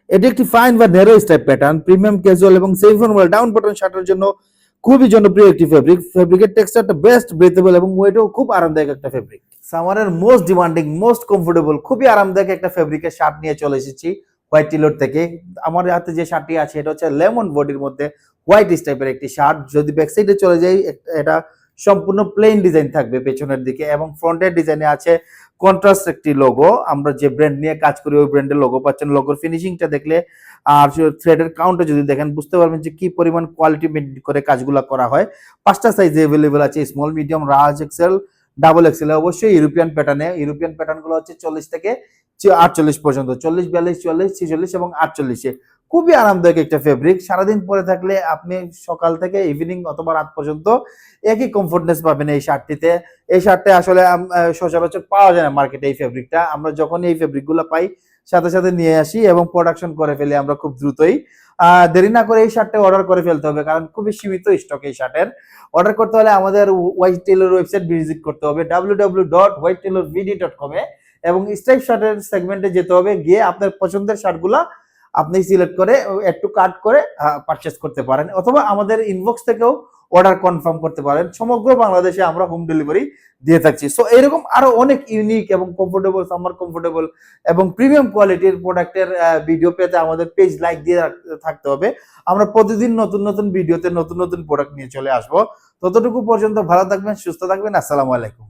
এটি একটি ফাইন বা narrow stripe pattern, premium casual এবং সেমি ফর্মাল ডাউন বাটন শার্টের জন্য খুবই জনপ্রিয় একটি ফেব্রিক। ফেব্রিকের টেক্সচারটা বেস্ট, ব্রেথেবল এবং ওয়েটও খুব আরামদায়ক একটা ফেব্রিক। সামারের মোস্ট ডিমান্ডিং, মোস্ট কমফোর্টেবল, খুবই আরামদায়ক একটা ফেব্রিকের শার্ট নিয়ে চলে এসেছি হোয়াইট টেলর থেকে। আমার হাতে যে শার্টটি আছে এটা হচ্ছে লেমন বডির মধ্যে হোয়াইট স্টাইপের একটি শার্ট। যদি ব্যাক সাইডে চলে যাই, এটা সম্পূর্ণ প্লেন ডিজাইন থাকবে পেছনের দিকে এবং ফ্রন্টের ডিজাইনে আছে কন্ট্রাস্ট একটি লোগো। আমরা যে ব্র্যান্ড নিয়ে কাজ করি ওই ব্র্যান্ডের লোগো পাচ্ছেন। লোগোর ফিনিশিংটা দেখলে আর থ্রেডের কাউন্টটা যদি দেখেন বুঝতে পারবেন যে কি পরিমাণ কোয়ালিটি মেনটেন করে কাজগুলো করা হয়। 5টা সাইজে अवेलेबल আছে, small, medium, large, XL, double XL. অবশ্যই ইউরোপিয়ান প্যাটার্নে। ইউরোপিয়ান প্যাটার্নগুলো হচ্ছে 40 থেকে 48 পর্যন্ত, 40, 42, 44, 46 এবং 48-এ। খুবই আরামদায়ক একটা ফেব্রিক। সারাদিন পরে থাকলে আপনি সকাল থেকে ইভিনিং অথবা রাত পর্যন্ত একই কমফোর্টনেস পাবেন এই শার্টটিতে। এই শার্টটা আসলে সচরাচর পাওয়া যায় না মার্কেটে এই ফেব্রিকটা। আমরা যখন এই ফেব্রিকগুলো পাই সাথে সাথে নিয়ে আসি এবং প্রোডাকশন করে ফেলি আমরা খুব দ্রুতই। দেরি না করে এই শার্টটা অর্ডার করে ফেলতে হবে, কারণ খুবই সীমিত স্টক এই শার্টের। অর্ডার করতে হলে আমাদের হোয়াইট টেলর ওয়েবসাইট ভিজিট করতে হবে www.whitetailorvd.com এ এবং স্ট্রাইপ শার্টের সেগমেন্টে যেতে হবে। গিয়ে আপনার পছন্দের শার্টগুলা আপনি সিলেক্ট করে একটু কাট করে পারচেজ করতে পারেন, অথবা আমাদের ইনবক্স থেকেও অর্ডার কনফার্ম করতে পারেন। সমগ্র বাংলাদেশে আমরা হোম ডেলিভারি দিয়ে থাকছি। সো এরকম আরো অনেক ইউনিক এবং কমফোর্টেবল, সামার কমফোর্টেবল এবং প্রিমিয়াম কোয়ালিটির প্রোডাক্টের ভিডিও পেতে আমাদের পেজ লাইক দিয়ে থাকতে হবে। আমরা প্রতিদিন নতুন নতুন ভিডিওতে নতুন নতুন প্রোডাক্ট নিয়ে চলে আসবো। ততটুকু পর্যন্ত ভালো থাকবেন, সুস্থ থাকবেন। আসসালামু আলাইকুম।